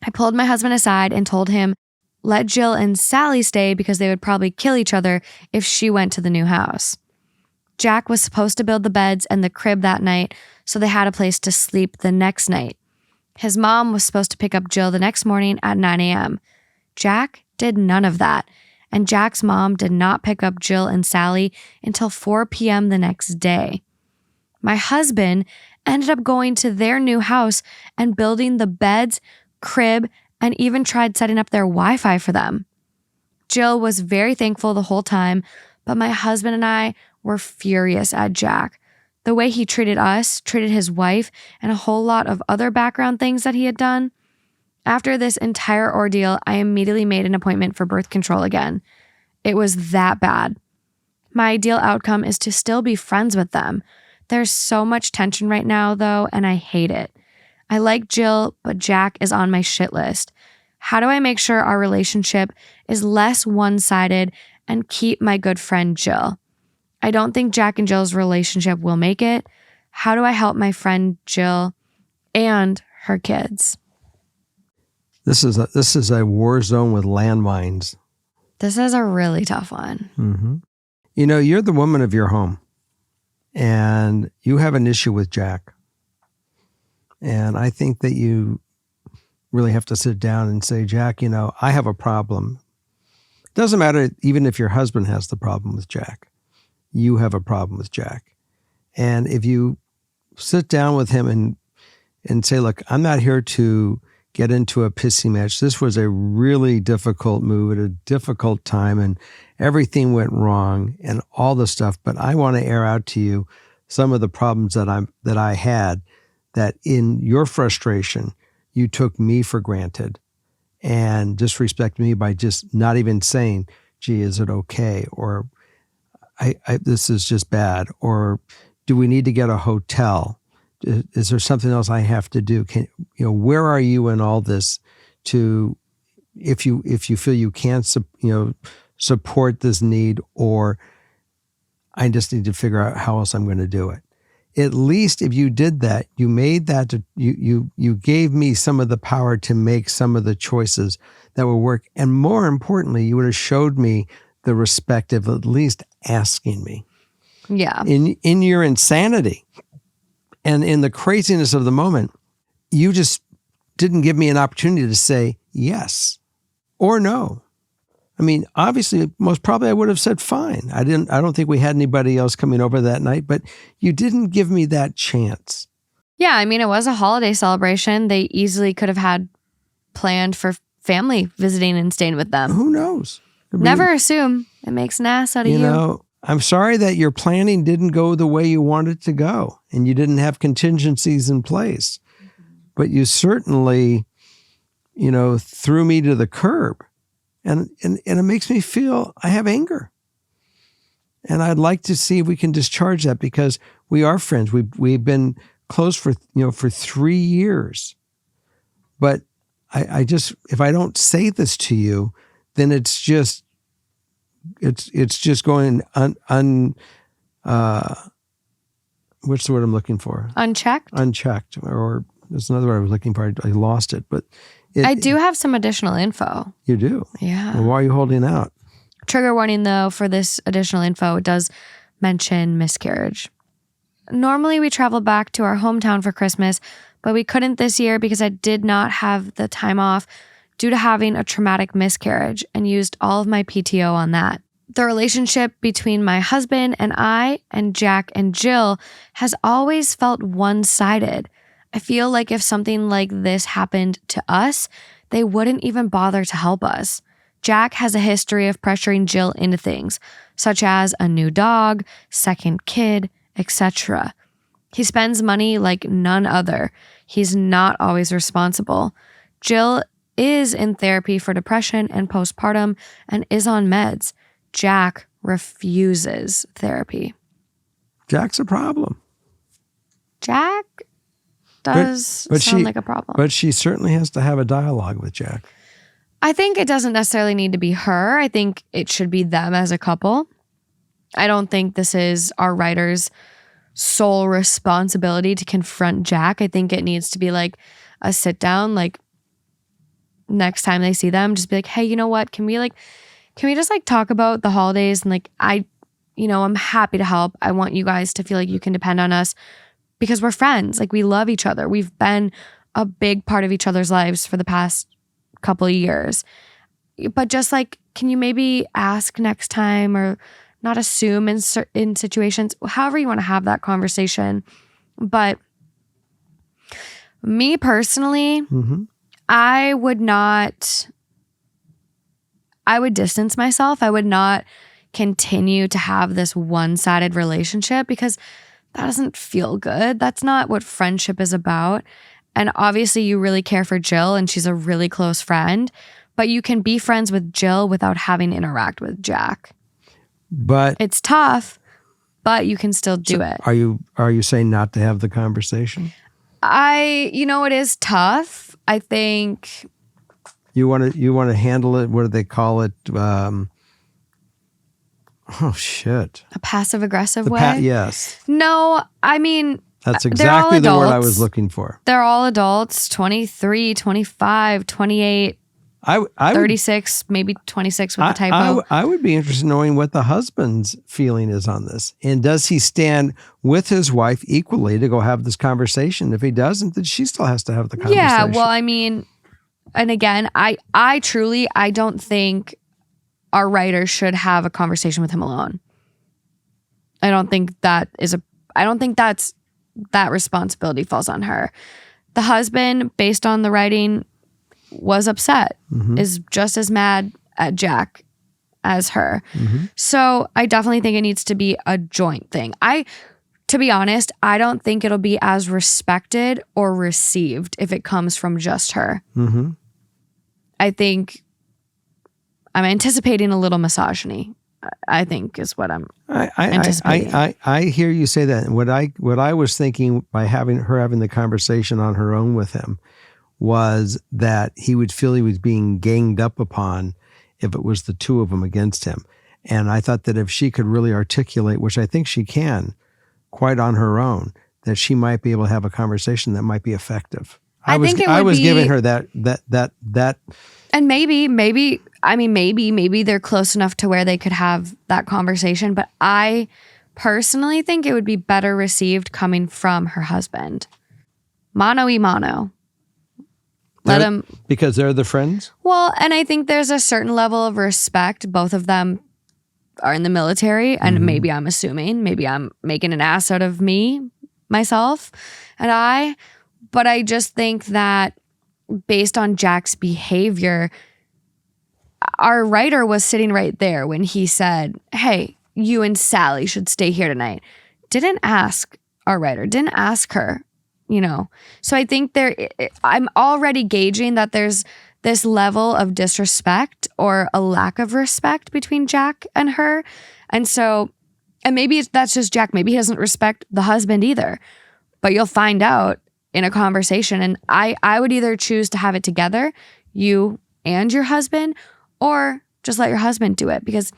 Speaker 2: I pulled my husband aside and told him, let Jill and Sally stay because they would probably kill each other if she went to the new house. Jack was supposed to build the beds and the crib that night, so they had a place to sleep the next night. His mom was supposed to pick up Jill the next morning at 9 a.m. Jack did none of that, and Jack's mom did not pick up Jill and Sally until 4 p.m. the next day. My husband ended up going to their new house and building the beds, crib, and even tried setting up their Wi-Fi for them. Jill was very thankful the whole time, but my husband and I were furious at Jack. The way he treated us, treated his wife, and a whole lot of other background things that he had done. After this entire ordeal, I immediately made an appointment for birth control again. It was that bad. My ideal outcome is to still be friends with them. There's so much tension right now, though, and I hate it. I like Jill, but Jack is on my shit list. How do I make sure our relationship is less one-sided and keep my good friend Jill? I don't think Jack and Jill's relationship will make it. How do I help my friend Jill and her kids?
Speaker 1: This is a war zone with landmines.
Speaker 2: This is a really tough one.
Speaker 1: Mm-hmm. You know, you're the woman of your home, and you have an issue with Jack. And I think that you really have to sit down and say, Jack, you know, I have a problem. It doesn't matter even if your husband has the problem with Jack. You have a problem with Jack. And if you sit down with him and say, look, I'm not here to get into a pissy match. This was a really difficult move at a difficult time, and everything went wrong and all the stuff. But I want to air out to you some of the problems that I had, that in your frustration, you took me for granted and disrespected me by just not even saying, gee, is it okay? Or this is just bad. Or do we need to get a hotel? Is there something else I have to do? Where are you in all this? To if you feel you can't support this need, or I just need to figure out how else I'm going to do it. At least if you did that, you made that, you gave me some of the power to make some of the choices that would work. And more importantly, you would have showed me the respect of at least asking me.
Speaker 2: Yeah.
Speaker 1: In your insanity and in the craziness of the moment, you just didn't give me an opportunity to say yes or no. I mean, obviously, most probably I would have said fine. I don't think we had anybody else coming over that night, but you didn't give me that chance.
Speaker 2: Yeah, I mean, it was a holiday celebration. They easily could have had planned for family visiting and staying with them.
Speaker 1: Who knows?
Speaker 2: Never assume. It makes an ass out of you.
Speaker 1: You know, I'm sorry that your planning didn't go the way you wanted it to go, and you didn't have contingencies in place. But you certainly, threw me to the curb. And it makes me feel I have anger. And I'd like to see if we can discharge that, because we are friends. We've been close for 3 years. But I just, if I don't say this to you, then it's just going what's the word I'm looking for?
Speaker 2: Unchecked?
Speaker 1: Unchecked. Or there's another word I was looking for. I lost it. But
Speaker 2: I do have some additional info.
Speaker 1: You do?
Speaker 2: Yeah.
Speaker 1: Well, why are you holding out?
Speaker 2: Trigger warning, though, for this additional info. It does mention miscarriage. Normally, we travel back to our hometown for Christmas, but we couldn't this year because I did not have the time off due to having a traumatic miscarriage, and used all of my PTO on that. The relationship between my husband and I, and Jack and Jill, has always felt one-sided. I feel like if something like this happened to us, they wouldn't even bother to help us. Jack has a history of pressuring Jill into things, such as a new dog, second kid, etc. He spends money like none other. He's not always responsible. Jill is in therapy for depression and postpartum and is on meds. Jack refuses therapy.
Speaker 1: Jack's a problem.
Speaker 2: Jack does sound like a problem.
Speaker 1: But she certainly has to have a dialogue with Jack.
Speaker 2: I think it doesn't necessarily need to be her. I think it should be them as a couple. I don't think this is our writer's sole responsibility to confront Jack. I think it needs to be like a sit down, like next time they see them, just be like, hey, you know what? Can we just talk about the holidays? And I'm happy to help. I want you guys to feel like you can depend on us, because we're friends. Like, we love each other. We've been a big part of each other's lives for the past couple of years. But just can you maybe ask next time, or not assume in situations, however you want to have that conversation. But me personally, I would distance myself. I would not continue to have this one-sided relationship, because that doesn't feel good. That's not what friendship is about. And obviously you really care for Jill and she's a really close friend, but you can be friends with Jill without having to interact with Jack.
Speaker 1: But
Speaker 2: it's tough, but you can still do it.
Speaker 1: Are you saying not to have the conversation?
Speaker 2: It is tough. I think
Speaker 1: you want to handle it. What do they call it? Oh shit!
Speaker 2: A passive aggressive way.
Speaker 1: Yes.
Speaker 2: No, I mean
Speaker 1: that's exactly the word I was looking for.
Speaker 2: They're all adults. 23, 25, 28. I 36, maybe 26 with the typo.
Speaker 1: I would be interested in knowing what the husband's feeling is on this. And does he stand with his wife equally to go have this conversation? If he doesn't, then she still has to have the conversation.
Speaker 2: Yeah, well, I mean, and again, I don't think our writer should have a conversation with him alone. I don't think that responsibility falls on her. The husband, based on the writing, was upset, is just as mad at Jack as her. So I definitely think it needs to be a joint thing. To be honest, I don't think it'll be as respected or received if it comes from just her. I think I'm anticipating a little misogyny, I think is what I'm anticipating.
Speaker 1: I hear you say that. And what I was thinking by having the conversation on her own with him was that he would feel he was being ganged up upon if it was the two of them against him. And I thought that if she could really articulate, which I think she can, quite on her own, that she might be able to have a conversation that might be effective. I was giving her that.
Speaker 2: And maybe they're close enough to where they could have that conversation. But I personally think it would be better received coming from her husband. Mano y mano. Let him,
Speaker 1: because they're the friends?
Speaker 2: Well, and I think there's a certain level of respect. Both of them are in the military, and maybe I'm making an ass out of myself, but I just think that based on Jack's behavior, our writer was sitting right there when he said, hey, you and Sally should stay here tonight. Didn't ask her. So I think I'm already gauging that there's this level of disrespect or a lack of respect between Jack and her. And maybe that's just Jack. Maybe he doesn't respect the husband either, but you'll find out in a conversation. And I would either choose to have it together, you and your husband, or just let your husband do it, because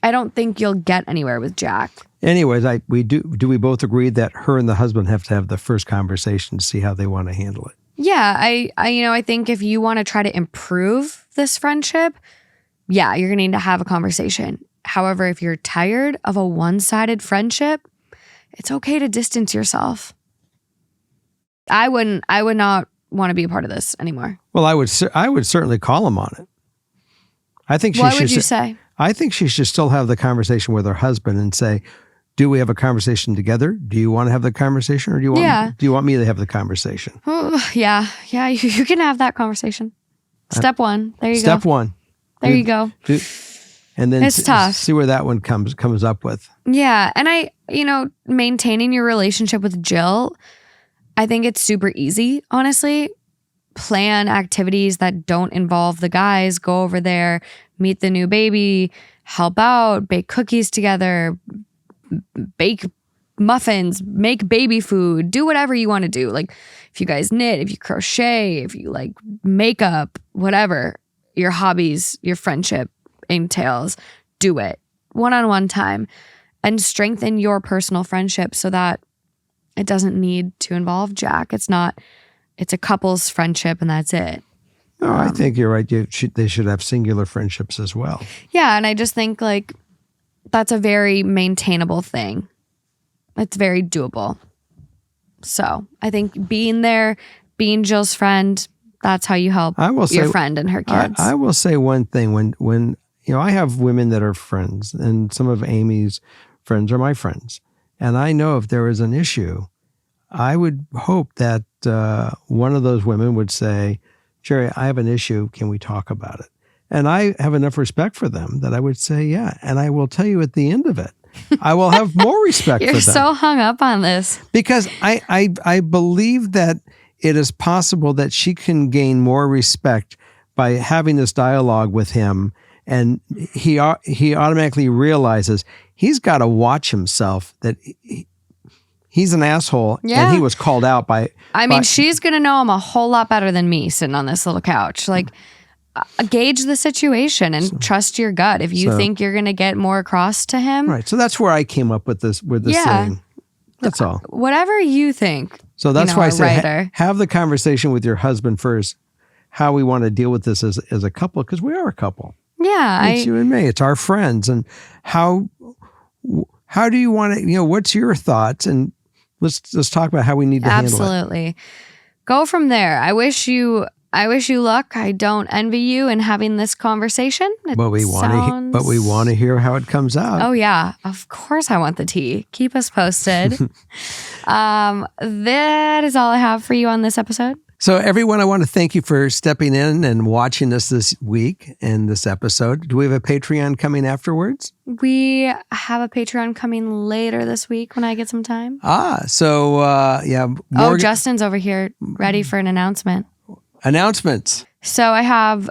Speaker 2: I don't think you'll get anywhere with Jack.
Speaker 1: Anyways, do we both agree that her and the husband have to have the first conversation to see how they want to handle it?
Speaker 2: Yeah, I think if you want to try to improve this friendship, yeah, you're going to need to have a conversation. However, if you're tired of a one-sided friendship, it's okay to distance yourself. I would not want to be a part of this anymore.
Speaker 1: Well, I would certainly call him on it. I think
Speaker 2: what would you say?
Speaker 1: I think she should still have the conversation with her husband and say, do we have a conversation together? Do you want to have the conversation, or do you want me to have the conversation?
Speaker 2: Yeah, you can have that conversation. Step one. There you go.
Speaker 1: Step one.
Speaker 2: There you go.
Speaker 1: And then
Speaker 2: it's tough.
Speaker 1: See where that one comes up with.
Speaker 2: Yeah, and maintaining your relationship with Jill, I think it's super easy, honestly. Plan activities that don't involve the guys. Go over there, meet the new baby, help out, bake cookies together, bake muffins, make baby food, do whatever you want to do. Like if you guys knit, if you crochet, if you like makeup, whatever your hobbies, your friendship entails, do it one-on-one time and strengthen your personal friendship so that it doesn't need to involve Jack. It's a couple's friendship and that's it.
Speaker 1: No, I think you're right. They should have singular friendships as well.
Speaker 2: Yeah, and I just think that's a very maintainable thing. It's very doable. So I think being there, being Jill's friend, that's how you help your friend and her kids.
Speaker 1: I will say one thing. When I have women that are friends, and some of Amy's friends are my friends, and I know if there is an issue, I would hope that one of those women would say, Jerry, I have an issue. Can we talk about it? And I have enough respect for them that I would say, yeah. And I will tell you at the end of it, I will have more respect for them.
Speaker 2: You're so hung up on this.
Speaker 1: Because I believe that it is possible that she can gain more respect by having this dialogue with him. And he automatically realizes he's got to watch himself, that he's an asshole.
Speaker 2: Yeah.
Speaker 1: And he was called out by...
Speaker 2: she's going to know him a whole lot better than me sitting on this little couch. Like, gauge the situation and trust your gut. If you think you're going to get more across to him.
Speaker 1: Right. So that's where I came up with this saying. That's all.
Speaker 2: Whatever you think.
Speaker 1: So that's why I say
Speaker 2: writer.
Speaker 1: Have the conversation with your husband first, how we want to deal with this as a couple, because we are a couple.
Speaker 2: Yeah.
Speaker 1: It's you and me. It's our friends. And how do you want to, what's your thoughts? And let's talk about how we need to handle it.
Speaker 2: Absolutely. Go from there. I wish you luck. I don't envy you in having this conversation.
Speaker 1: But we want to hear how it comes out.
Speaker 2: Oh yeah, of course I want the tea. Keep us posted. That is all I have for you on this episode.
Speaker 1: So everyone, I want to thank you for stepping in and watching us this week and this episode. Do we have a Patreon coming afterwards?
Speaker 2: We have a Patreon coming later this week when I get some time.
Speaker 1: So yeah.
Speaker 2: Justin's over here ready for an announcement.
Speaker 1: Announcements.
Speaker 2: So I have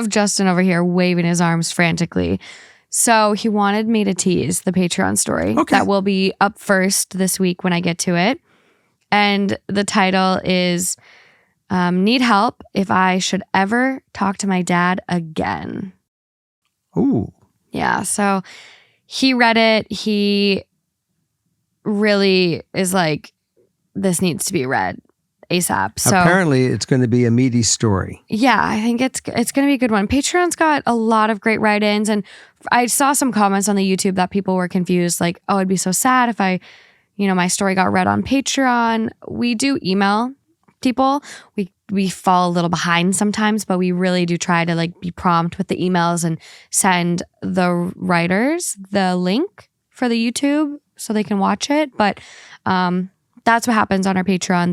Speaker 2: Justin over here waving his arms frantically. So he wanted me to tease the Patreon story that will be up first this week when I get to it. And the title is Need Help If I Should Ever Talk to My Dad Again.
Speaker 1: Ooh.
Speaker 2: Yeah. So he read it. He really is like, this needs to be read ASAP. So
Speaker 1: apparently it's going to be a meaty story.
Speaker 2: Yeah, I think it's going to be a good one. Patreon's got a lot of great write-ins, and I saw some comments on the YouTube that people were confused, like, oh, it'd be so sad if my story got read on Patreon. We do email people. We fall a little behind sometimes, but we really do try to be prompt with the emails and send the writers the link for the YouTube so they can watch it. But that's what happens on our Patreon.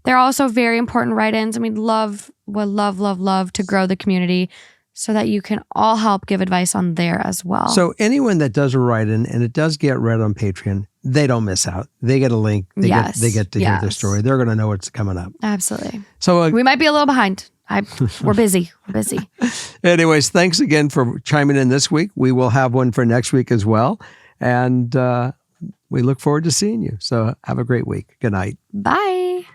Speaker 2: They're also very important write-ins, and we'd love to grow the community so that you can all help give advice on there as well.
Speaker 1: So anyone that does a write-in and it does get read on Patreon, they don't miss out. They get a link. They get to hear their story. They're going to know what's coming up.
Speaker 2: Absolutely.
Speaker 1: So
Speaker 2: we might be a little behind. We're busy.
Speaker 1: Anyways, thanks again for chiming in this week. We will have one for next week as well. And we look forward to seeing you. So have a great week. Good night.
Speaker 2: Bye.